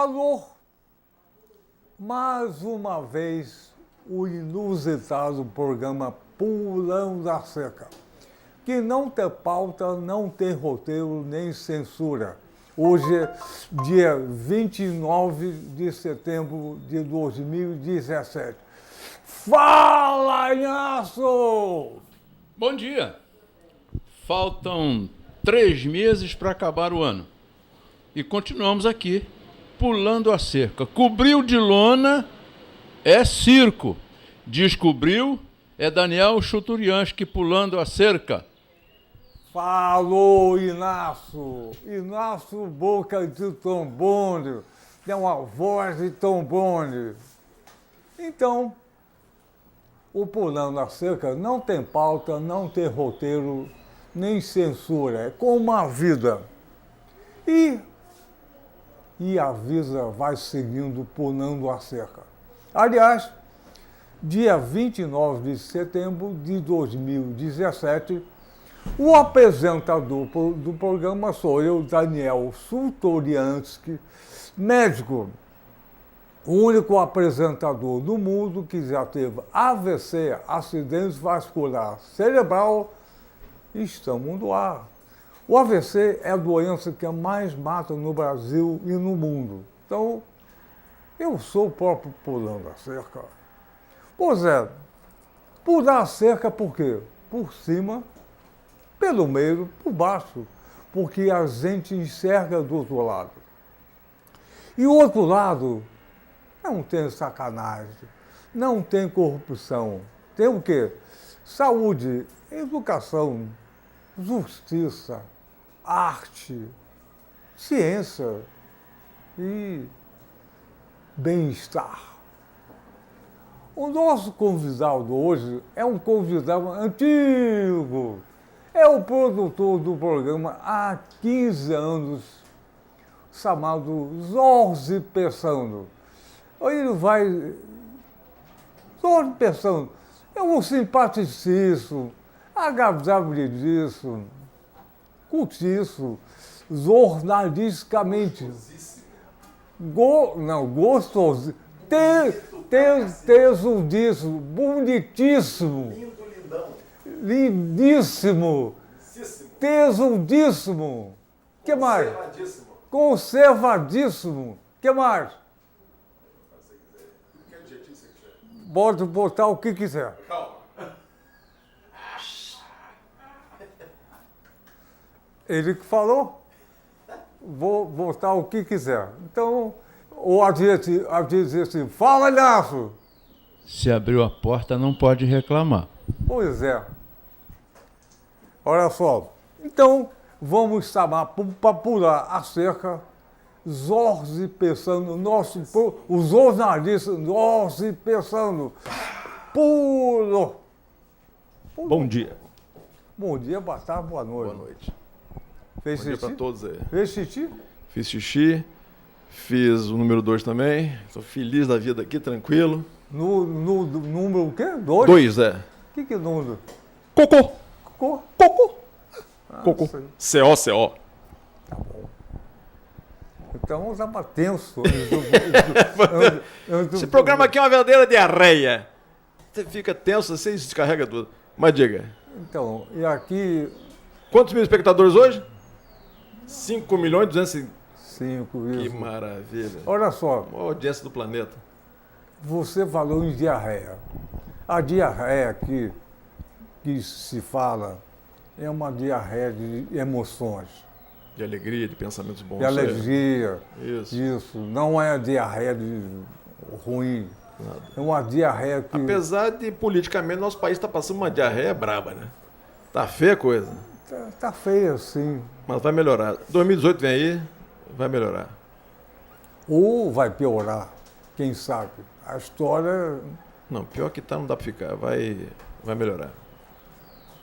Falou mais uma vez o inusitado programa Pulando a Cerca, que não tem pauta, não tem roteiro nem censura. Hoje é dia 29 de setembro de 2017. Fala, Inácio! Bom dia! Faltam 3 meses para acabar o ano. E continuamos aqui, pulando a cerca. Cobriu de lona é circo. Descobriu é Daniel Chuturiansky pulando a cerca. Falou, Inácio! Inácio Boca de Trombone. Tem uma voz de trombone. Então, o Pulando a Cerca não tem pauta, não tem roteiro, nem censura. É como a vida. E a vida vai seguindo pulando a cerca. Aliás, dia 29 de setembro de 2017, o apresentador do programa sou eu, Daniel Chuturiansky, médico, o único apresentador do mundo que já teve AVC, acidente vascular cerebral, e estamos no ar. O AVC é a doença que mais mata no Brasil e no mundo. Então, eu sou o próprio pulando a cerca. Pois é, pular a cerca por quê? Por cima, pelo meio, por baixo, porque a gente enxerga do outro lado. E o outro lado não tem sacanagem, não tem corrupção. Tem o quê? Saúde, educação, justiça, arte, ciência e bem-estar. O nosso convidado hoje é um convidado antigo. É o produtor do programa há 15 anos, chamado Jorge Pessano. Ele vai... Jorge Pessano é um simpaticíssimo, agradabilidíssimo, curtiço, jornalisticamente. Gostoso. Tesudíssimo, bonitíssimo. Lindo, lindão. Lindíssimo. Tesudíssimo. Que mais? Conservadíssimo. Conservadíssimo. Que mais? Que adjetivo você quiser. Pode botar o que quiser. Calma. Ele que falou, vou botar o que quiser. Então, o adjetivo assim, fala, Inácio! Se abriu a porta, não pode reclamar. Pois é. Olha só. Então, vamos chamar para pular a cerca Jorge Pessano, o jornalista Jorge Pessano. Pulou. Bom dia. Bom dia, boa tarde, boa noite. Boa noite. Fez Bom dia xixi? para todos aí. Fez xixi? Fiz xixi, fiz o número 2 também. Estou feliz da vida aqui, tranquilo. No número o quê? 2? 2, é. O que é número? Cocô. Cocô? Cocô. Ah, Cocô. sei. C-O-C-O. Tá bom. Então estava tenso. Esse programa aqui é uma verdadeira diarreia. Você fica tenso, você descarrega tudo. Mas diga, Então, e aqui, quantos mil espectadores hoje? 5 milhões e 200. 5, Que isso. maravilha. Olha só, A maior audiência do planeta. você falou em diarreia. A diarreia que se fala é uma diarreia de emoções, De alegria, de pensamentos bons. de alergia. Isso. Isso. Não é diarreia ruim. Nada. É uma diarreia que... Apesar de, politicamente, nosso país está passando uma diarreia braba, né? Tá feia a coisa. Tá feia, sim. Mas vai melhorar. 2018 vem aí, vai melhorar. Ou vai piorar, quem sabe. A história Não, pior que tá, não dá pra ficar. Vai melhorar.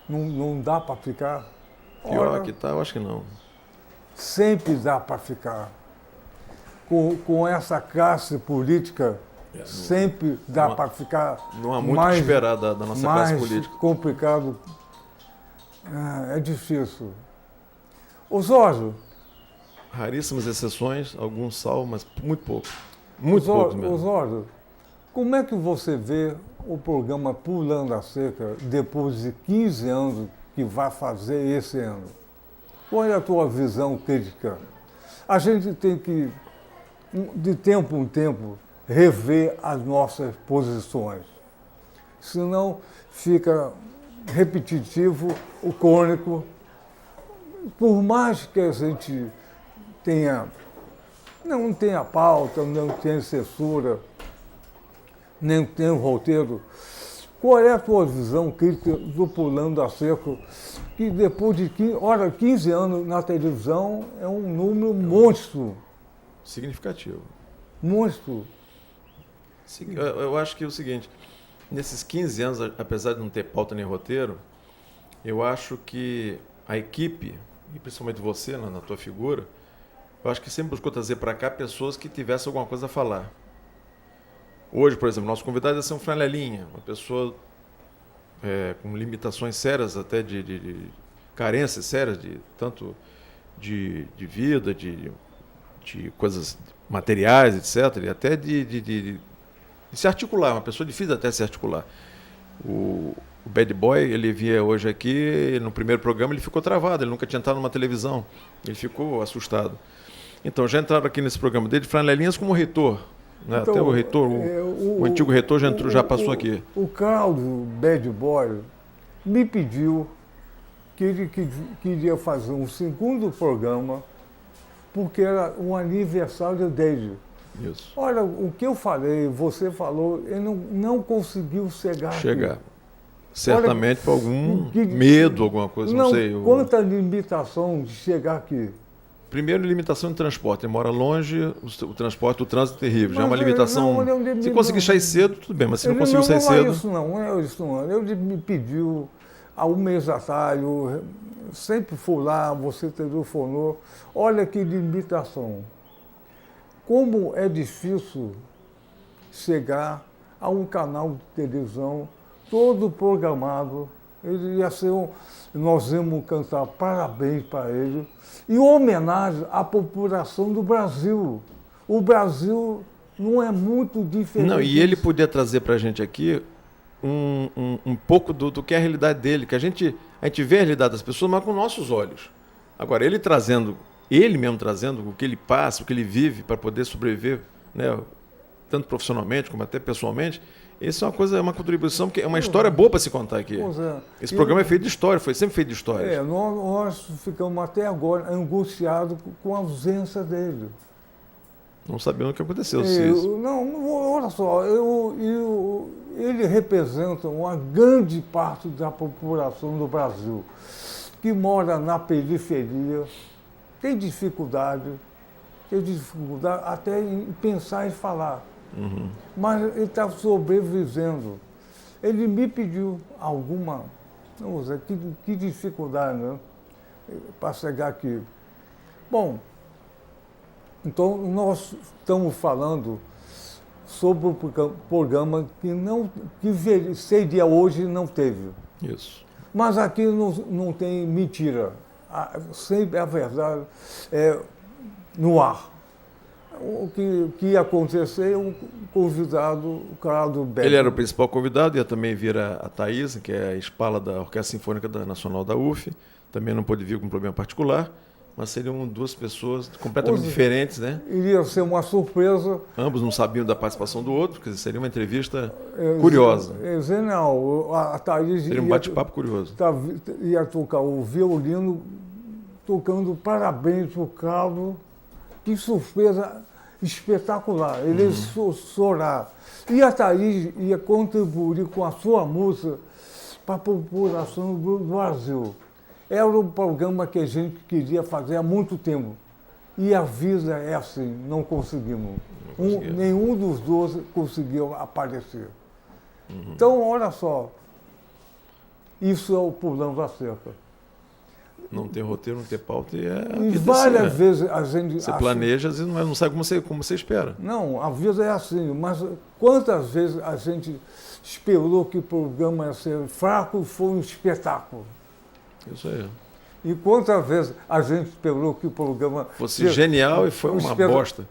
não dá para ficar. Pior Ora, que tá, eu acho que não. sempre dá para ficar. Com essa classe política, sempre dá não há- para ficar Não há muito o que esperar da nossa classe mais política. complicado. É difícil. Ô Jorge, raríssimas exceções, alguns salvam, mas muito pouco. Muito pouco mesmo. Osório, como é que você vê o programa Pulando a Cerca depois de 15 anos que vai fazer esse ano? Qual é a tua visão crítica? A gente tem que, de tempo em tempo, rever as nossas posições. Senão fica repetitivo, o crônico. Por mais que a gente não tenha pauta, não tenha censura, nem tenha roteiro, qual é a tua visão crítica do Pulando a Cerca, que depois de 15 anos na televisão é um número monstro. Significativo. Monstro. Eu acho que é o seguinte, nesses 15 anos, apesar de não ter pauta nem roteiro, eu acho que a equipe, e principalmente você, na tua figura, eu acho que sempre buscou trazer para cá pessoas que tivessem alguma coisa a falar. Hoje, por exemplo, nosso convidado é ser um Franelinha, uma pessoa com limitações sérias, até de carências sérias, tanto de vida, de coisas materiais, etc., e até de se articular, uma pessoa difícil até se articular. O Bad Boy, ele via hoje aqui, no primeiro programa ele ficou travado, ele nunca tinha entrado numa televisão, ele ficou assustado. Então, já entraram aqui nesse programa dele, Franelinhas como reitor. Né? Então, até o reitor, o antigo reitor já passou aqui. O Carlos Bad Boy me pediu que ele queria fazer um segundo programa, porque era um aniversário dele. Isso. Olha, o que eu falei, você falou, ele não conseguiu chegar. Certamente por algum medo, alguma coisa, não sei. Quanta limitação de chegar aqui. Primeiro, limitação de transporte. Ele mora longe, o transporte, o trânsito é terrível. Já é uma limitação. Se conseguir sair cedo, tudo bem, mas se não conseguir sair cedo. Não é isso não. Ele me pediu há um mês atrás, eu sempre fui lá, você telefonou. Olha que limitação. Como é difícil chegar a um canal de televisão todo programado. Ele ia ser nós íamos cantar parabéns para ele e homenagem à população do Brasil. O Brasil não é muito diferente. Não, e ele podia trazer para a gente aqui um pouco do que é a realidade dele, que a gente vê a realidade das pessoas, mas com nossos olhos. Agora, ele mesmo trazendo o que ele passa, o que ele vive para poder sobreviver, né, tanto profissionalmente como até pessoalmente, isso é uma contribuição, porque é uma história boa para se contar aqui. Esse programa é feito de história, foi sempre feito de histórias. Nós ficamos até agora angustiados com a ausência dele. Não sabendo o que aconteceu. Olha só, ele representa uma grande parte da população do Brasil, que mora na periferia, tem dificuldade até em pensar e falar. Uhum. Mas ele está sobrevivendo. Ele me pediu alguma, vamos dizer, que dificuldade, né, para chegar aqui. Bom, então nós estamos falando sobre o programa que seria hoje não teve. Isso. Mas aqui não tem mentira. Sempre a verdade é no ar. O que ia acontecer, o convidado, o Carlos Beck. Ele era o principal convidado, ia também vir a Thaís, que é a espala da Orquestra Sinfônica Nacional da UF, também não pôde vir com um problema particular, mas seriam duas pessoas completamente diferentes, né? Iria ser uma surpresa. Ambos não sabiam da participação do outro, quer dizer, seria uma entrevista curiosa. Não, a Thaís seria um bate-papo curioso. Ia tocar o violino, tocando parabéns para o Carlos. Que surpresa espetacular. Ele ia chorar. E a Thaís ia contribuir com a sua música para a população do Brasil. Era um programa que a gente queria fazer há muito tempo. E a vida é assim, não conseguimos. Nenhum dos dois conseguiu aparecer. Uhum. Então, olha só. Isso é o Pulando a Cerca. Não tem roteiro, não tem pauta e e várias vezes a gente... Você planeja, às vezes não sabe como você espera. Não, a vida é assim, mas quantas vezes a gente esperou que o programa ia ser fraco e foi um espetáculo. Isso aí. E quantas vezes a gente esperou que o programa fosse genial e foi uma bosta.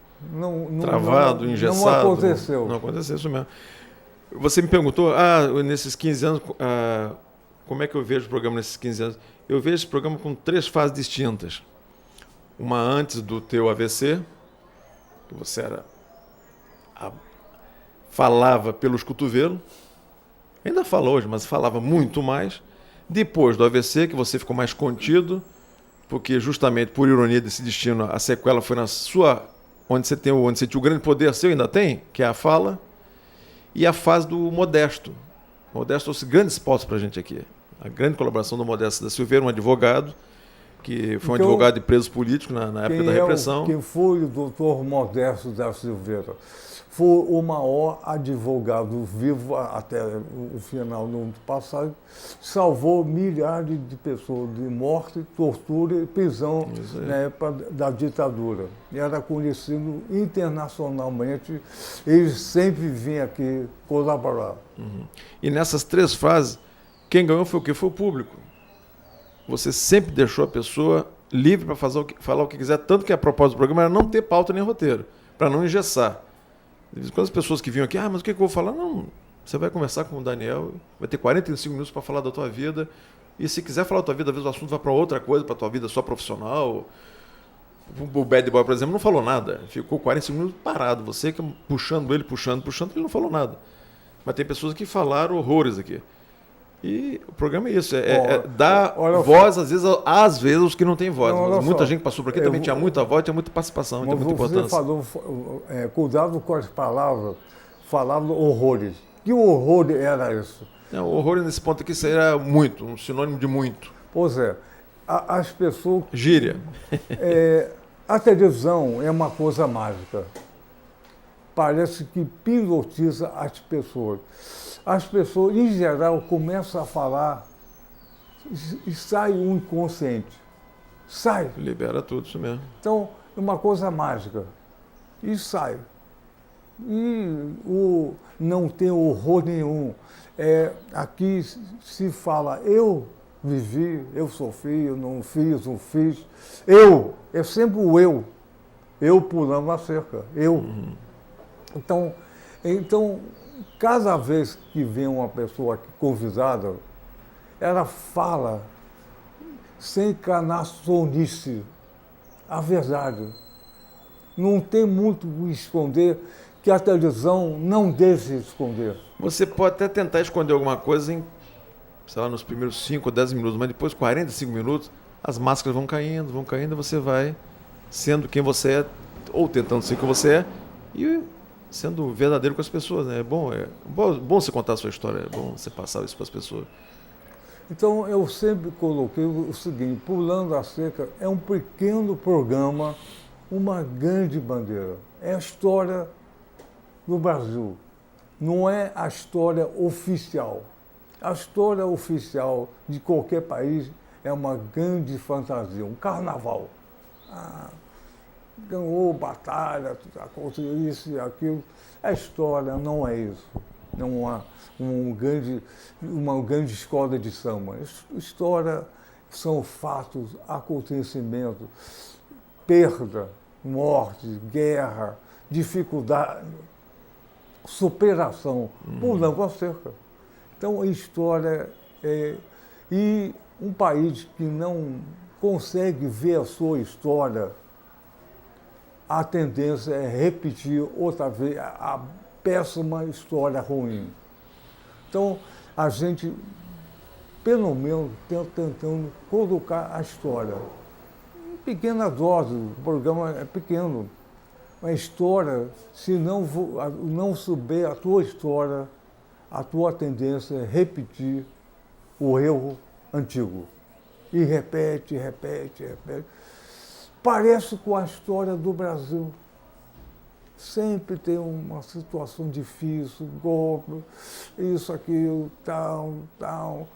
Travado, engessado. Não aconteceu. Não aconteceu isso mesmo. Você me perguntou, nesses 15 anos, como é que eu vejo o programa nesses 15 anos? Eu vejo esse programa com 3 fases distintas. Uma antes do teu AVC, que você falava pelos cotovelos, ainda fala hoje, mas falava muito mais. Depois do AVC, que você ficou mais contido, porque justamente por ironia desse destino, a sequela foi na sua, onde você tinha o grande poder seu, ainda tem, que é a fala, e a fase do Modesto. O Modesto trouxe grandes pautas para a gente aqui. A grande colaboração do Modesto da Silveira, um advogado, que foi um advogado de presos políticos na época da repressão. Quem foi o doutor Modesto da Silveira? Foi o maior advogado vivo até o final do ano passado. Salvou milhares de pessoas de morte, tortura e prisão na época da ditadura. E era conhecido internacionalmente. Ele sempre vinha aqui colaborar. Uhum. E nessas 3 fases, quem ganhou foi o quê? Foi o público. Você sempre deixou a pessoa livre para falar o que quiser, tanto que a propósito do programa era não ter pauta nem roteiro, para não engessar. Quando as pessoas que vinham aqui, mas o que eu vou falar? Não, você vai conversar com o Daniel, vai ter 45 minutos para falar da tua vida, e se quiser falar da tua vida, às vezes o assunto vai para outra coisa, para a tua vida só profissional. O Bad Boy, por exemplo, não falou nada, ficou 45 minutos parado, você que puxando, ele não falou nada. Mas tem pessoas que falaram horrores aqui. E o programa é isso, dar voz, às vezes, aos que não têm voz. Mas muita gente passou por aqui, também tinha muita voz, tinha muita participação, tinha muita importância. Você falou, cuidado com as palavras, falava horrores. Que horror era isso? O horror nesse ponto aqui seria muito, um sinônimo de muito. Pois é, as pessoas... Gíria. A televisão é uma coisa mágica. Parece que hipnotiza as pessoas. As pessoas, em geral, começam a falar e sai um inconsciente. Sai. Libera tudo, isso mesmo. Então, é uma coisa mágica. E sai. E não tem horror nenhum. Aqui se fala, eu vivi, eu sofri, eu não fiz. Eu, é sempre o eu. Eu pulando a cerca. Eu. Uhum. Então, cada vez que vem uma pessoa aqui convidada, ela fala sem encarnaçonice a verdade. Não tem muito o que esconder, que a televisão não deixa esconder. Você pode até tentar esconder alguma coisa em, sei lá, nos primeiros 5 ou 10 minutos, mas depois, 45 minutos, as máscaras vão caindo, e você vai sendo quem você é, ou tentando ser quem você é, e sendo verdadeiro com as pessoas, né? É bom você contar a sua história, é bom você passar isso para as pessoas. Então, eu sempre coloquei o seguinte, Pulando a Cerca é um pequeno programa, uma grande bandeira. É a história do Brasil, não é a história oficial. A história oficial de qualquer país é uma grande fantasia, um carnaval. Ganhou batalha, aconteceu isso e aquilo. A história não é isso. Não há uma grande escola de samba. História são fatos, acontecimentos, perda, morte, guerra, dificuldade, superação, pulando a cerca. Então, a história e um país que não consegue ver a sua história, a tendência é repetir outra vez a péssima história ruim. Então, a gente, pelo menos, está tentando colocar a história. Em pequena dose, o programa é pequeno. A história, se não souber a tua história, a tua tendência é repetir o erro antigo. E repete. Parece com a história do Brasil. Sempre tem uma situação difícil, golpe, isso, aquilo, tal.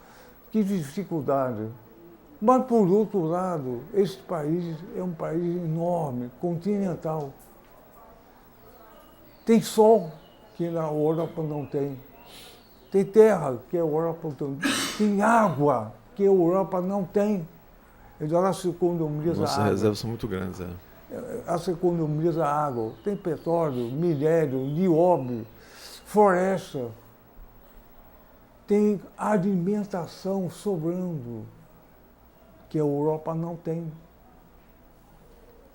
Que dificuldade. Mas, por outro lado, este país é um país enorme, continental. Tem sol, que na Europa não tem. Tem terra, que a Europa não tem. Tem água, que a Europa não tem. ela se economiza Nossas água. reservas são muito grandes. Ela se economiza água. Tem petróleo, minério, nióbio, floresta. Tem alimentação sobrando, que a Europa não tem.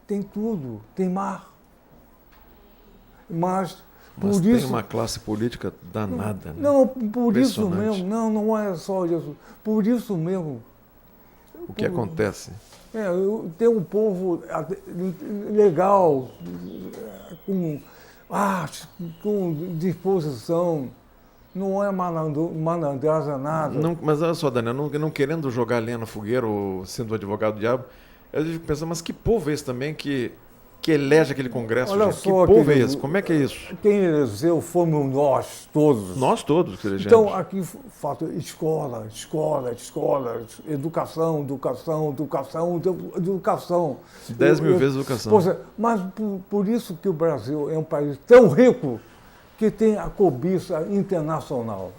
Tem tudo, tem mar. Mas tem isso, uma classe política danada. Não, por isso mesmo, não é só isso. Por isso mesmo. O que acontece? Tem um povo legal, com arte, com disposição. Não é malandragem nada. Não, mas olha só, Daniel, não querendo jogar lenha no fogueiro ou sendo o advogado do diabo, eu fico pensando, mas que povo é esse também que elege aquele congresso? Olha Só, que povo é esse? Como é que é isso? Quem elegeu fomos nós todos. Nós todos que elegemos. Então, aqui falta escola, educação. 10 mil vezes educação. Mas por isso que o Brasil é um país tão rico que tem a cobiça internacional.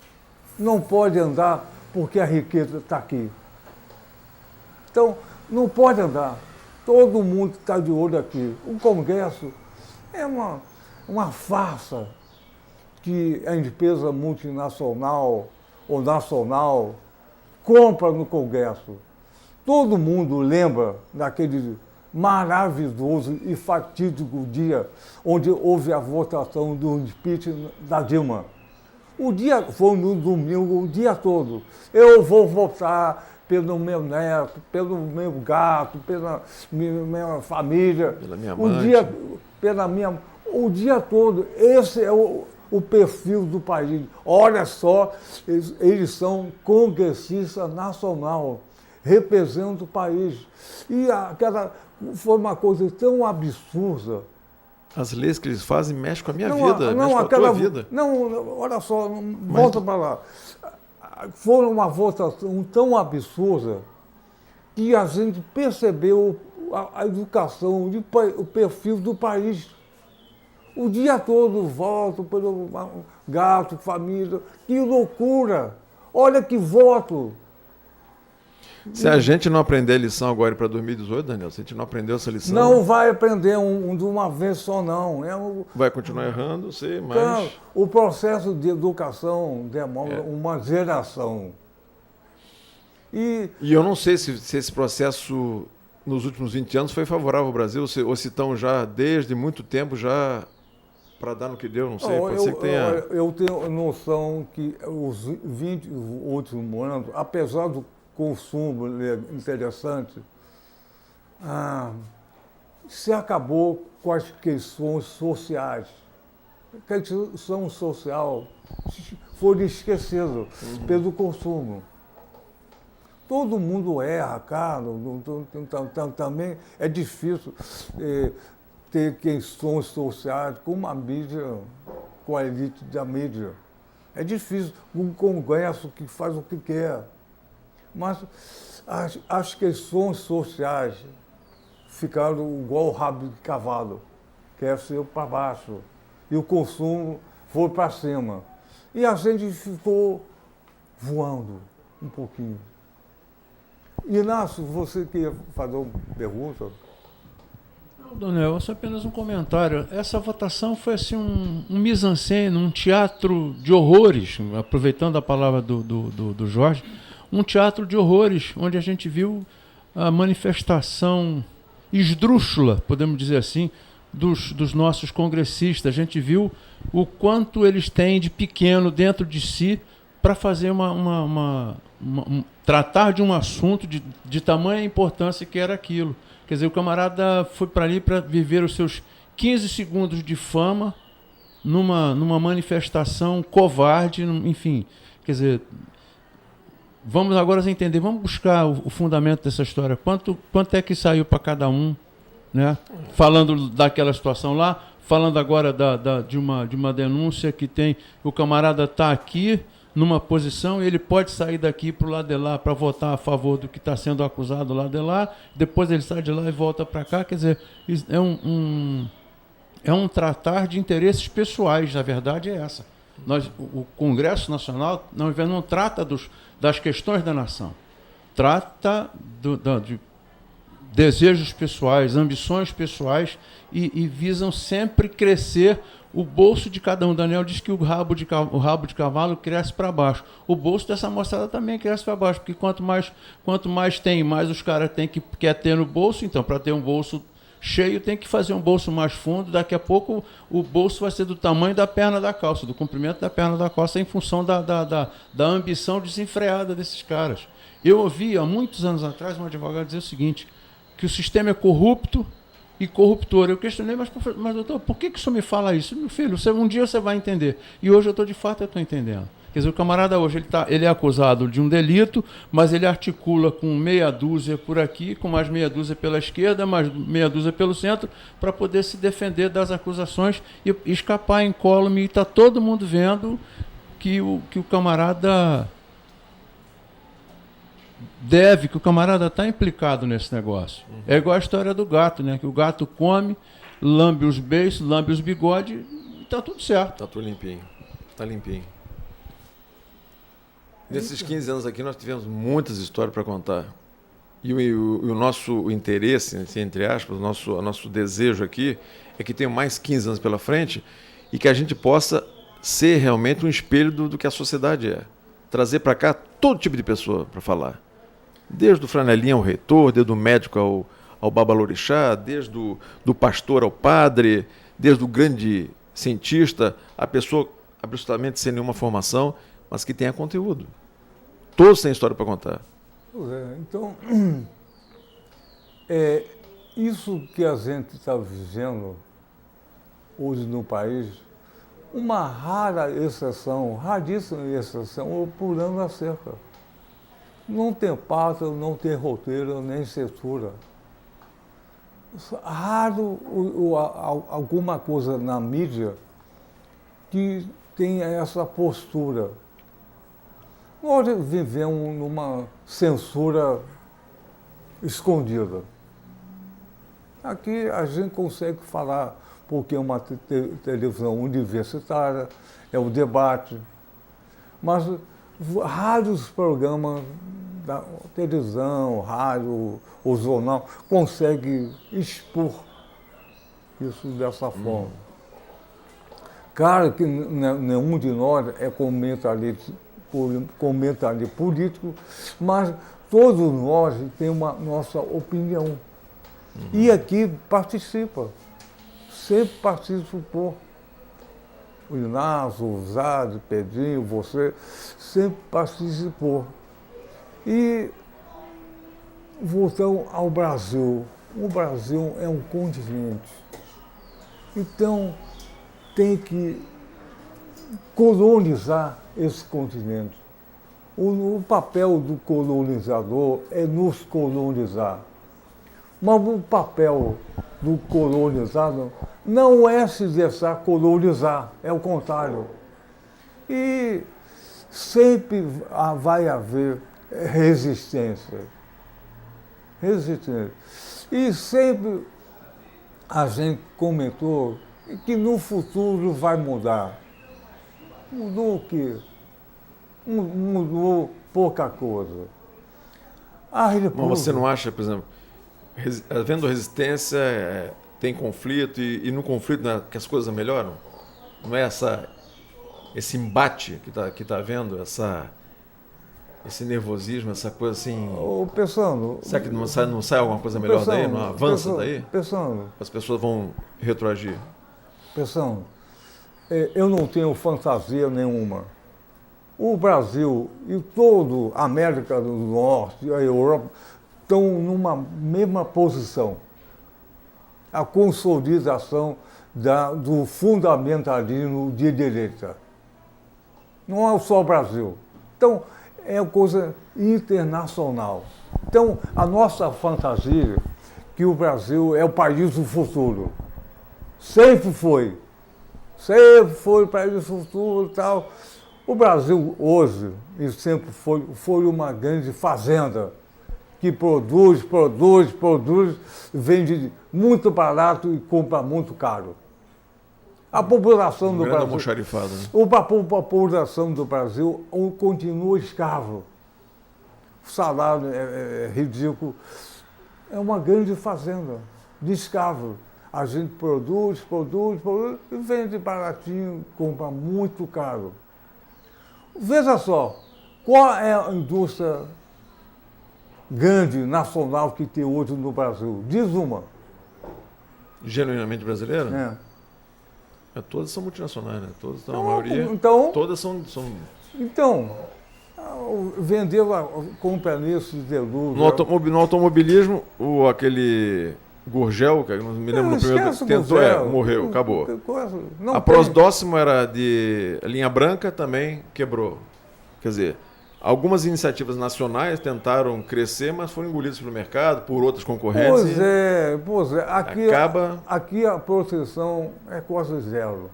Não pode andar porque a riqueza está aqui. Então, não pode andar. Todo mundo está de olho aqui. O Congresso é uma farsa que a empresa multinacional ou nacional compra no Congresso. Todo mundo lembra daquele maravilhoso e fatídico dia onde houve a votação do impeachment da Dilma. O dia foi no domingo, o dia todo. Eu vou votar pelo meu neto, pelo meu gato, pela minha família. Pela minha amante. O dia todo. Esse é o perfil do país. Olha só, eles são congressistas nacional, representam o país. E aquela foi uma coisa tão absurda. As leis que eles fazem mexem com a minha vida, mexem com a tua vida. Não, olha só, volta para lá. Foi uma votação tão absurda que a gente percebeu a educação, o perfil do país. O dia todo voto pelo gato, família. Que loucura! Olha que voto! Se a gente não aprender a lição agora para 2018, Daniel, se a gente não aprendeu essa lição... Não vai aprender de uma vez só, não. Vai continuar errando, sim, mas... Então, o processo de educação demora uma geração. E eu não sei se esse processo, nos últimos 20 anos, foi favorável ao Brasil, ou se estão já, desde muito tempo, já para dar no que deu, não sei. Pode ser que tenha... Eu tenho noção que os 20 últimos anos, apesar do consumo interessante, se acabou com as questões sociais. A questão social foi esquecida pelo consumo. Todo mundo erra, cara, também é difícil ter questões sociais com a mídia, com a elite da mídia. É difícil um congresso que faz o que quer. Mas as questões sociais ficaram igual o rabo de cavalo, que é ser para baixo. E o consumo foi para cima. E a gente ficou voando um pouquinho. Inácio, você queria fazer uma pergunta? Não, Daniel, é apenas um comentário. Essa votação foi assim um mise-en-scène, um teatro de horrores, aproveitando a palavra do Jorge, um teatro de horrores, onde a gente viu a manifestação esdrúxula, podemos dizer assim, dos nossos congressistas. A gente viu o quanto eles têm de pequeno dentro de si para fazer tratar de um assunto de tamanha importância que era aquilo. Quer dizer, o camarada foi para ali para viver os seus 15 segundos de fama numa manifestação covarde, enfim. Quer dizer, vamos agora entender, vamos buscar o fundamento dessa história. Quanto é que saiu para cada um, né? Falando daquela situação lá, falando agora de uma denúncia que tem, o camarada está aqui numa posição e ele pode sair daqui para o lado de lá para votar a favor do que está sendo acusado lá de lá, depois ele sai de lá e volta para cá. Quer dizer, é um tratar de interesses pessoais, a verdade é essa. O Congresso Nacional não trata das questões da nação, trata desejos pessoais, ambições pessoais e visam sempre crescer o bolso de cada um. Daniel diz que o rabo de cavalo cresce para baixo. O bolso dessa moçada também cresce para baixo, porque quanto mais tem, mais os caras quer ter no bolso. Então, para ter um bolso cheio, tem que fazer um bolso mais fundo. Daqui a pouco o bolso vai ser do tamanho da perna da calça, do comprimento da perna da calça, em função da ambição desenfreada desses caras. Eu ouvi, há muitos anos atrás, um advogado dizer o seguinte, que o sistema é corrupto e corruptor. Eu questionei, mas doutor, por que o senhor me fala isso? Meu filho, um dia você vai entender. E hoje eu estou entendendo. Quer dizer, o camarada hoje ele é acusado de um delito, mas ele articula com meia dúzia por aqui, com mais meia dúzia pela esquerda, mais meia dúzia pelo centro, para poder se defender das acusações e escapar incólume. E está todo mundo vendo que o camarada que o camarada está implicado nesse negócio. É igual a história do gato, né? Que o gato come, lambe os beiços, lambe os bigodes e está tudo certo. Está tudo limpinho. Está limpinho. Nesses 15 anos aqui nós tivemos muitas histórias para contar. E o nosso interesse, entre aspas, o nosso desejo aqui é que tenha mais 15 anos pela frente e que a gente possa ser realmente um espelho do que a sociedade é. Trazer para cá todo tipo de pessoa para falar. Desde o flanelinha ao reitor, desde o médico ao babalorixá, desde do pastor ao padre, desde o grande cientista, a pessoa absolutamente sem nenhuma formação, mas que tenha conteúdo. Todos têm história para contar. Então, isso que a gente está vivendo hoje no país, uma rara exceção, raríssima exceção, o pulando a cerca. Não tem pauta, não tem roteiro, nem censura. Raro alguma coisa na mídia que tenha essa postura. Nós vivemos numa censura escondida. Aqui a gente consegue falar, porque é uma televisão universitária, é o debate, mas raros programas da televisão, rádio ou jornal conseguem expor isso dessa forma. Claro que nenhum de nós é comentarista político, mas todos nós temos uma nossa opinião. E aqui participa, sempre participou. O Inácio, o Zad, o Pedrinho, você, sempre participou. E voltamos ao Brasil. O Brasil é um continente. Então, tem que colonizar esse continente. O papel do colonizador é nos colonizar. Mas o papel do colonizado não é se deixar colonizar, é o contrário. E sempre vai haver resistência. E sempre a gente comentou que no futuro vai mudar. Mudou o quê? Mudou pouca coisa. Mas você não acha, por exemplo, havendo resistência, tem conflito, e no conflito não é que as coisas melhoram? Não é esse embate que tá havendo, esse nervosismo, essa coisa assim... Pensando... Será que não sai alguma coisa melhor daí? Não avança daí? Pensando... As pessoas vão retroagir. Pensando, eu não tenho fantasia nenhuma. O Brasil e toda a América do Norte, a Europa, estão numa mesma posição. A consolidação do fundamentalismo de direita. Não é só o Brasil. Então, é coisa internacional. Então, a nossa fantasia que o Brasil é o país do futuro. Sempre foi o país do futuro e tal. O Brasil hoje, e sempre foi uma grande fazenda que produz, vende muito barato e compra muito caro. A população do Brasil... almoxarifado, né? A população do Brasil continua escravo. O salário é ridículo. é uma grande fazenda de escravo. A gente produz e vende baratinho, compra muito caro. Veja só, qual é a indústria grande, nacional, que tem hoje no Brasil? Diz uma. Genuinamente brasileira? Todas são multinacionais, né? Todas, a maioria. Todas são. Então, vendeu compra nisso de luz. No automobilismo, aquele Gurgel, que eu não me lembro no primeiro. Tentou, morreu, acabou. A Prosdóximo era de linha branca, também quebrou. Quer dizer, algumas iniciativas nacionais tentaram crescer, mas foram engolidas pelo mercado, por outras concorrentes. Pois é. Aqui a proteção é quase zero.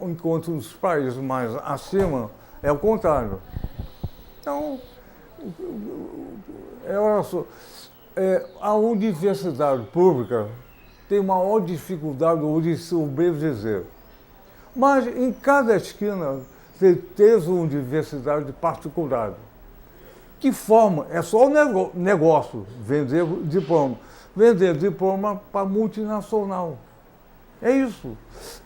Enquanto nos países mais acima é o contrário. Então, olha só, a universidade pública tem maior dificuldade hoje de sobreviver. Mas em cada esquina teve uma universidade particular. Que forma? É só um negócio, vender diploma. Vender diploma para multinacional. É isso.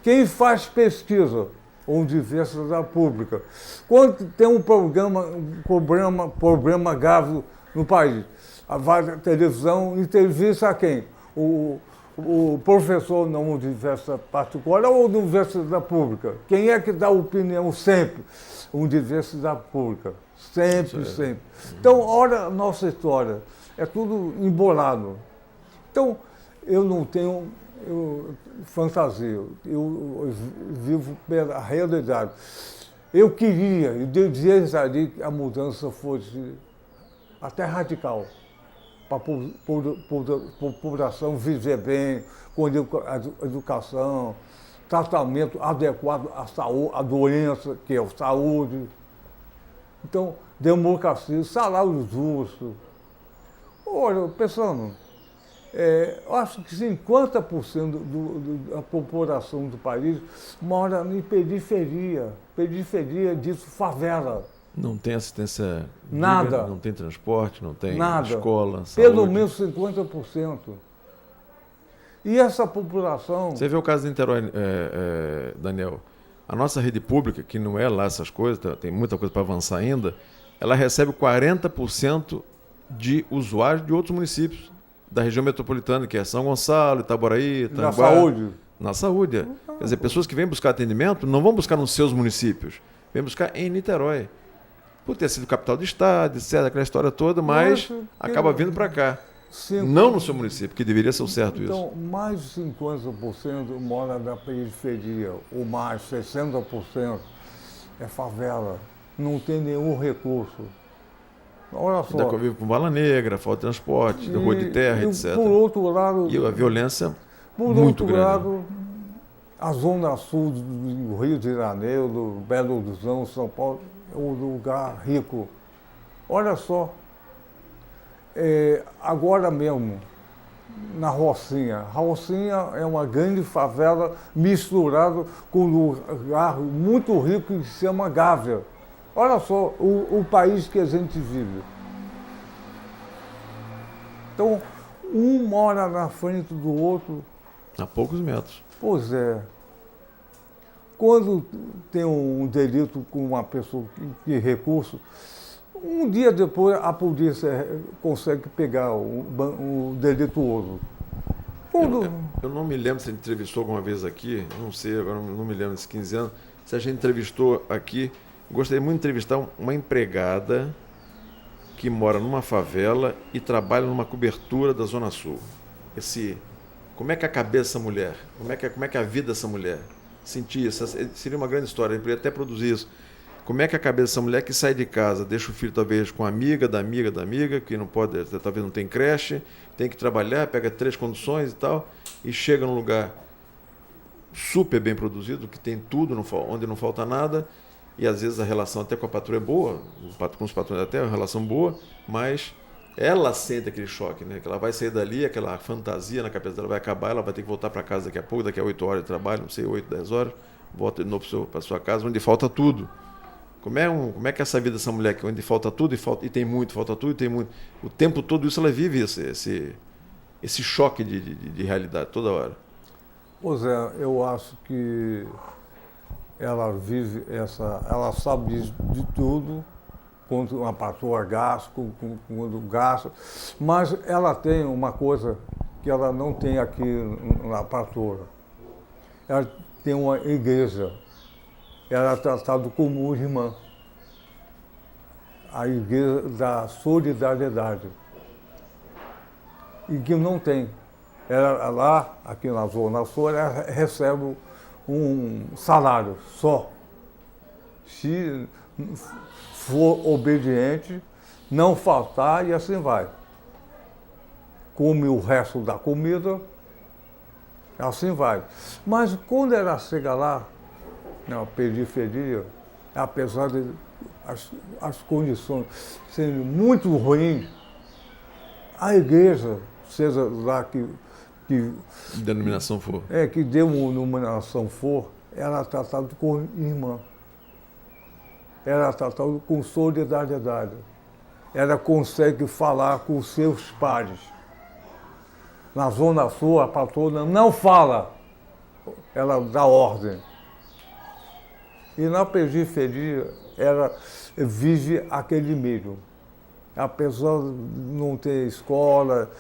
Quem faz pesquisa, universidade pública, quando tem um problema grave no país, a televisão entrevista a quem? O professor na universidade particular ou na universidade pública? Quem é que dá opinião sempre? Universidade pública. Sempre. Então, olha a nossa história. É tudo embolado. Então, eu não tenho fantasia. Eu vivo pela realidade. Eu queria, e desejaria que a mudança fosse até radical, para a população viver bem, com educação, tratamento adequado à saúde, à doença, que é a saúde. Então, democracia, salário justo. Olha, pensando, eu acho que 50% da população do país mora em periferia disso, favela. Não tem assistência, nada. Não tem transporte, não tem nada. Escola, saúde. Pelo menos 50%. E essa população... Você vê o caso de Niterói, Daniel. A nossa rede pública, que não é lá essas coisas, tem muita coisa para avançar ainda, ela recebe 40% de usuários de outros municípios da região metropolitana, que é São Gonçalo, Itaboraí, Tanguá. Na saúde? Na saúde. Quer dizer, pessoas que vêm buscar atendimento não vão buscar nos seus municípios, vêm buscar em Niterói. Por ter sido capital do estado, etc., aquela história toda, mas acaba vindo para cá. Não no seu município, que deveria ser o certo isso. Então, mais de 50% mora na periferia, ou mais, 60% é favela, não tem nenhum recurso. Olha só. Ainda convive com bala negra, falta de transporte, rua de terra, etc. Por outro lado... E a violência por muito outro grande. Lado, a zona sul do Rio de Janeiro, do Belo Horizonte, São Paulo, é um lugar rico. Olha só. Agora mesmo, na Rocinha. Rocinha é uma grande favela misturada com um lugar muito rico que se chama Gávea. Olha só o país que a gente vive. Então, um mora na frente do outro. A poucos metros. Pois é. Quando tem um delito com uma pessoa que recurso, um dia depois a polícia consegue pegar o delituoso. Eu não me lembro se a gente entrevistou alguma vez aqui, não sei, agora não me lembro desses 15 anos, se a gente entrevistou aqui, gostaria muito de entrevistar uma empregada que mora numa favela e trabalha numa cobertura da Zona Sul. Como é que é a cabeça dessa mulher? Como é que é a vida dessa mulher? Sentir isso, seria uma grande história, a gente poderia até produzir isso. Como é que é a cabeça dessa mulher que sai de casa, deixa o filho talvez com a amiga, da amiga, que não pode, talvez não tem creche, tem que trabalhar, pega 3 condições e tal, e chega num lugar super bem produzido, que tem tudo, onde não falta nada, e às vezes a relação até com a patroa é boa, com os patrões até é uma relação boa, mas ela sente aquele choque, né? Que ela vai sair dali, aquela fantasia na cabeça dela vai acabar, ela vai ter que voltar para casa daqui a pouco, daqui a 8 horas de trabalho, não sei, 8, 10 horas, volta de novo para sua casa, onde falta tudo. Como é que é essa vida dessa mulher, onde falta tudo e tem muito, falta tudo e tem muito. O tempo todo isso ela vive esse choque de realidade toda hora. Pois é, eu acho que ela sabe de tudo, quando uma patroa gasta, quando gasta, mas ela tem uma coisa que ela não tem aqui na patroa. Ela tem uma igreja. Ela é tratada como irmã. A igreja da solidariedade. E que não tem. Ela lá, aqui na Zona Sul, ela recebe um salário só. Se for obediente, não faltar e assim vai. Come o resto da comida, assim vai. Mas quando ela chega lá, na periferia, apesar de as condições serem muito ruins, a igreja, seja lá que Denominação for. que denominação for, ela é tratada como irmã. Ela é tratada com solidariedade. Ela consegue falar com os seus pares. Na Zona Sul, a patrona não fala, ela dá ordem. E na periferia, ela vive aquele meio. Apesar de não ter escola,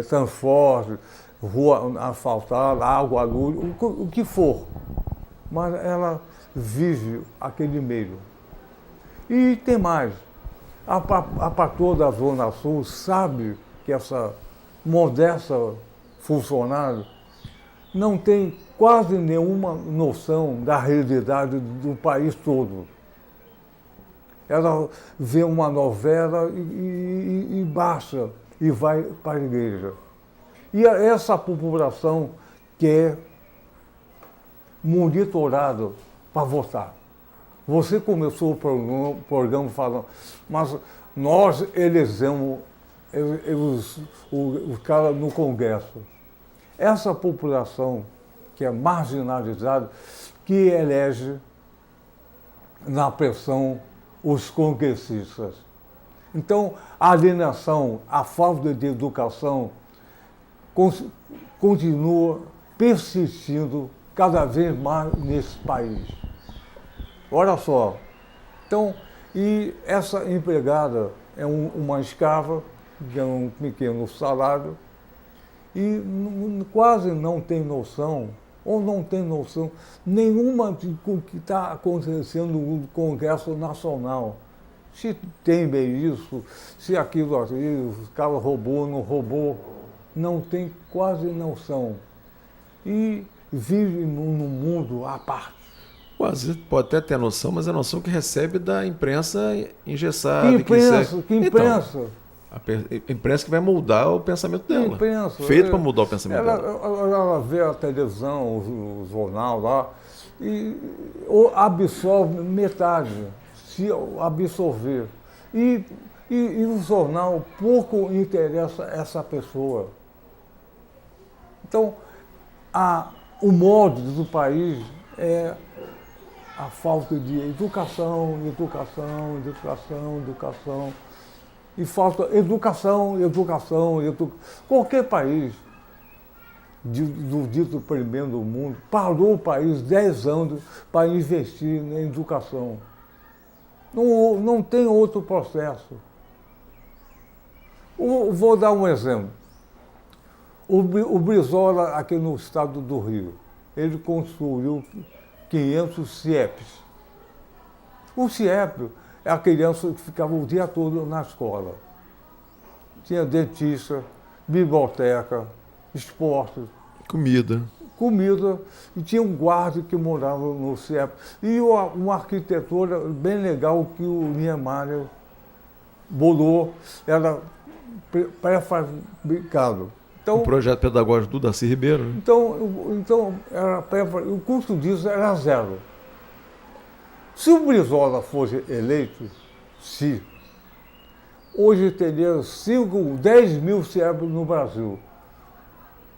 transporte, rua asfaltada, água, luz, o que for. Mas ela vive aquele meio. E tem mais. A patroa da Zona Sul sabe que essa modesta funcionária não tem quase nenhuma noção da realidade do país todo. Ela vê uma novela e baixa e vai para a igreja. E essa população que é monitorada para votar. Você começou o programa falando, mas nós elegemos os caras no Congresso. Essa população que é marginalizada, que elege na pressão os congressistas. Então, a alienação, a falta de educação continua persistindo cada vez mais nesse país. Olha só. Então, e essa empregada é uma escrava, ganha um pequeno salário, e quase não tem noção, ou não tem noção nenhuma do que está acontecendo no Congresso Nacional. Se tem bem isso, se aquilo ali, os caras roubou, não roubou, não tem quase noção. E vive num mundo à parte. Quase pode até ter noção, mas é a noção que recebe da imprensa engessada. Que imprensa? Então, a imprensa que vai moldar o pensamento dela. Imprensa, feito para mudar o pensamento dela. Ela vê a televisão, o jornal lá, e absorve metade, se absorver. E o jornal pouco interessa essa pessoa. Então, o molde do país é a falta de educação. E falta educação. Qualquer país do dito primeiro do mundo parou o país 10 anos para investir na educação. Não tem outro processo. Vou dar um exemplo. O Brizola, aqui no estado do Rio, ele construiu 500 CIEPs. O CIEP é a criança que ficava o dia todo na escola. Tinha dentista, biblioteca, esporte. Comida. E tinha um guarda que morava no CIEP. E uma arquitetura bem legal que o Niemeyer bolou, era pré-fabricado. Então, o projeto pedagógico do Darcy Ribeiro. Né? Então o custo disso era zero. Se o Brizola fosse eleito, hoje teria 10 mil CIEP no Brasil.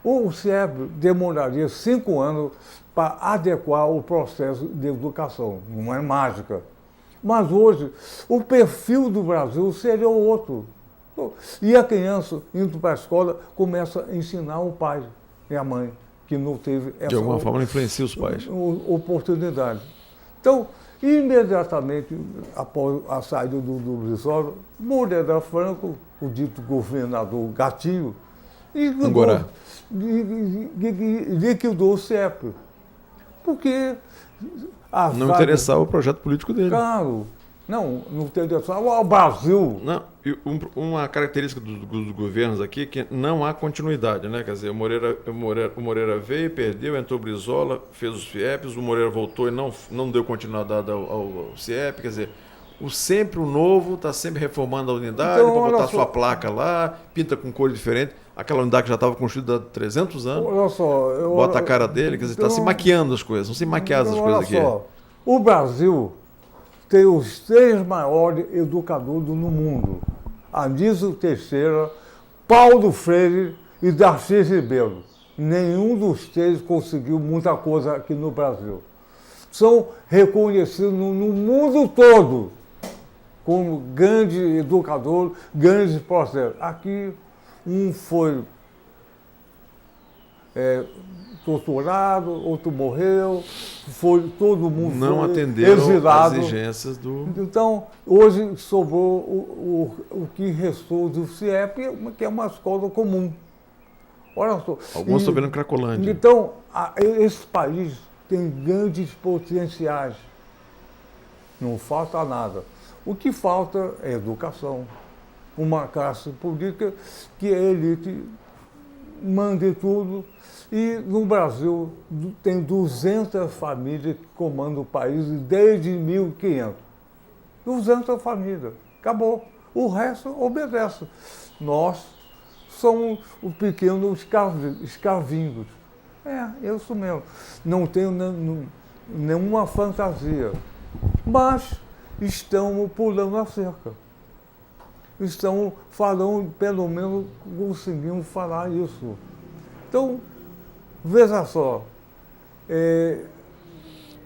O CIEP demoraria 5 anos para adequar o processo de educação. Não é mágica. Mas hoje, o perfil do Brasil seria outro. E a criança, indo para a escola, começa a ensinar o pai e a mãe, que não teve essa De alguma forma, influencia os pais. oportunidade. Então, imediatamente após a saída do Brizola, Moreira Franco, o dito governador Gatinho, liquidou o CIEP. Porque não interessava o projeto político dele. Claro, não interessava o Brasil. Não, e uma característica dos governos aqui é que não há continuidade, né? Quer dizer, o Moreira veio, perdeu, entrou o Brizola, fez os FIEPs, o Moreira voltou e não deu continuidade ao CIEP, quer dizer, sempre o novo está sempre reformando a unidade, Então, para botar sua placa lá, pinta com cor diferente, aquela unidade que já estava construída há 300 anos, olha só, bota a cara dele, quer dizer, está se maquiando as coisas, não se maquiar as coisas aqui. Só, o Brasil tem os 3 maiores educadores no mundo: Anísio Teixeira, Paulo Freire e Darcy Ribeiro. Nenhum dos 3 conseguiu muita coisa aqui no Brasil. São reconhecidos no mundo todo como grande educador, grandes processos. Aqui, um foi torturado, outro morreu, foi todo mundo não foi atenderam exilado. às exigências do... Então, hoje sobrou o que restou do CIEP, que é uma escola comum. Olha só. Alguns estão vendo Cracolândia. Então, esse país tem grandes potenciais. Não falta nada. O que falta é educação. Uma classe política que a elite mande tudo. E no Brasil tem 200 famílias que comandam o país desde 1500. 200 famílias. Acabou. O resto obedece. Nós somos os pequenos escravinhos. É isso mesmo. Não tenho nenhuma fantasia. Mas estamos pulando a cerca. Estamos falando, pelo menos conseguimos falar isso. Então, veja só. E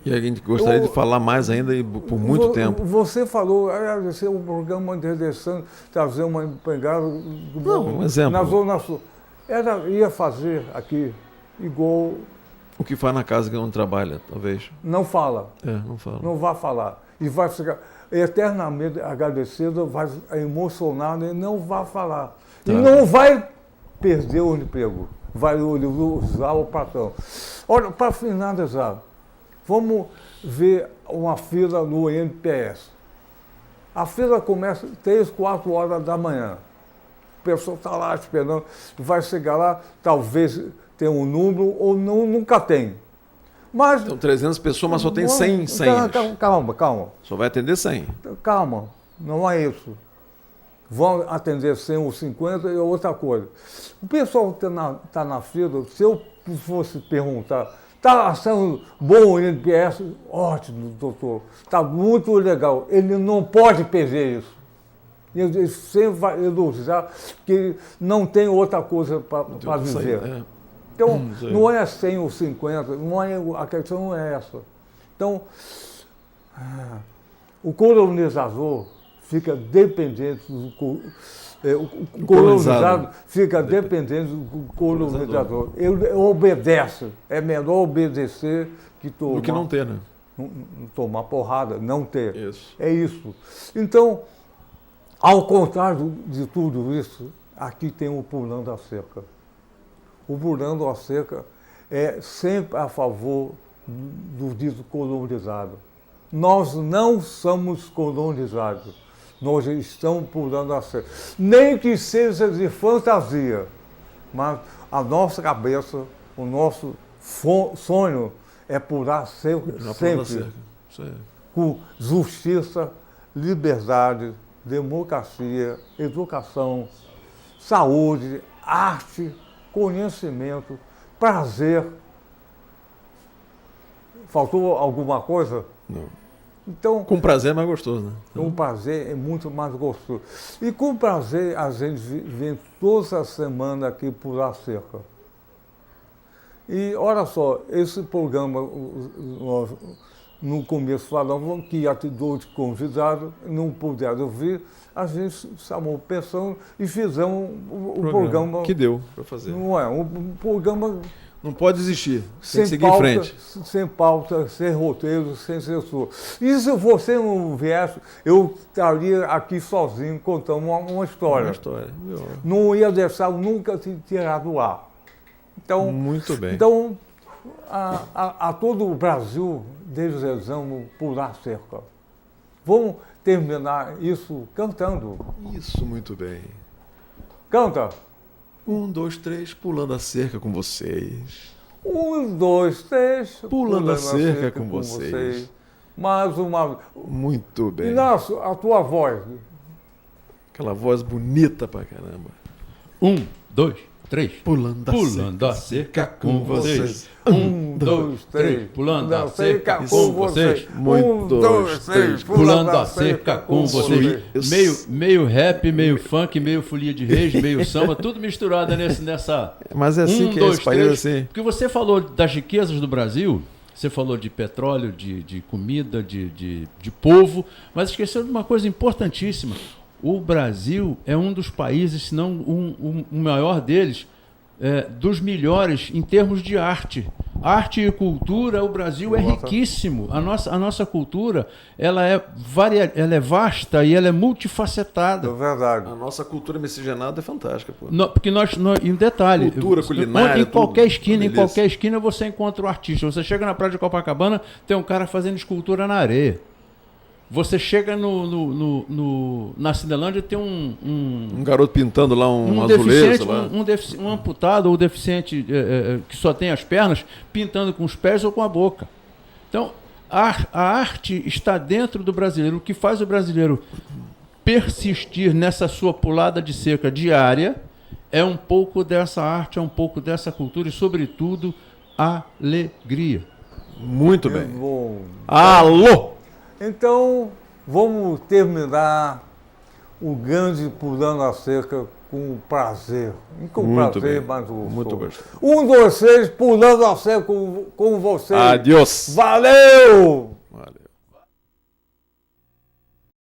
a gente gostaria de falar mais ainda e por muito tempo. Você falou, esse é um programa interessante, trazer uma empregada um exemplo. Na Zona Sul. Ela ia fazer aqui igual... O que faz na casa que não trabalha, talvez. Não fala. Não fala. Não vai falar. E vai ficar eternamente agradecida, vai emocionada e não vai falar. Tá. E não vai perder o emprego. Vai usar o patrão. Olha, para finalizar, vamos ver uma fila no INPS. A fila começa 3, 4 horas da manhã. O pessoal está lá esperando, vai chegar lá, talvez tenha um número ou nunca tem. Mas, então 300 pessoas, mas só tem 100 senhas. Calma. Só vai atender 100. Calma, não é isso. Vão atender 100 ou 50 é outra coisa. O pessoal que está na fila, se eu fosse perguntar, está achando bom o INPS? Ótimo, doutor, está muito legal. Ele não pode perder isso. Ele sempre vai elogiar que não tem outra coisa para dizer. Então, não é 100 ou 50, a questão não é essa. Então, o colonizador fica dependente o colonizado fica dependente do colonizador. Ele obedece. É melhor obedecer que tomar... Do que não ter, né? Tomar porrada, não ter. Isso. É isso. Então, ao contrário de tudo isso, aqui tem o pulando a cerca. O pulando a cerca é sempre a favor do dito colonizado. Nós não somos colonizados. Nós estamos pulando a cerca. Nem que seja de fantasia, mas a nossa cabeça, o nosso sonho é pular sempre com justiça, liberdade, democracia, educação, saúde, arte, conhecimento, prazer. Faltou alguma coisa? Não. Então, com prazer é mais gostoso, né? Com prazer é muito mais gostoso. E com prazer a gente vem toda semana aqui pular cerca. E olha só, esse programa no começo falavam que ia ter 2 convidados, não puderam vir, a gente chamou pessoa e fizemos o programa. Que deu para fazer. Não é? Um programa. Não pode desistir, tem Sem que seguir pauta, em frente. sem pauta, sem roteiro, sem censura. E se você não viesse, eu estaria aqui sozinho contando uma história. Uma história. Não ia deixar nunca se tirar do ar. Então, muito bem. Então, a todo o Brasil desejamos pular cerca. Vamos terminar isso cantando. Isso, muito bem. Canta. 1, 2, 3, pulando a cerca com vocês. 1, 2, 3, pulando a cerca com vocês. Mais uma. Muito bem. E a tua voz? Aquela voz bonita pra caramba. 1, 2, 3. Pulando a cerca com vocês. 1, 2, 3. Pulando a cerca com vocês. 1, 2, 3. Pulando a cerca com vocês. Meio rap, meio funk, meio folia de reis, meio samba, tudo misturado nessa. Mas é assim que é esse país, assim. Porque você falou das riquezas do Brasil, você falou de petróleo, de comida, de povo, mas esqueceu de uma coisa importantíssima. O Brasil é um dos países, se não o maior deles, dos melhores em termos de arte. Arte e cultura, o Brasil é riquíssimo. A nossa cultura ela é vasta e ela é multifacetada. É verdade. A nossa cultura miscigenada é fantástica. Pô. Porque em detalhe, cultura, culinária, em qualquer esquina você encontra um artista. Você chega na praia de Copacabana, tem um cara fazendo escultura na areia. Você chega na Cinelândia, tem um garoto pintando lá um azulejo. Um amputado ou deficiente que só tem as pernas, pintando com os pés ou com a boca. Então, a arte está dentro do brasileiro. O que faz o brasileiro persistir nessa sua pulada de cerca diária é um pouco dessa arte, é um pouco dessa cultura e, sobretudo, alegria. Muito bem. Bom. Alô! Então, vamos terminar o grande Pulando a Cerca com prazer. Com muito prazer, bem. mas o muito gostoso. 1, 2, 3, Pulando a Cerca com vocês. Adiós. Valeu!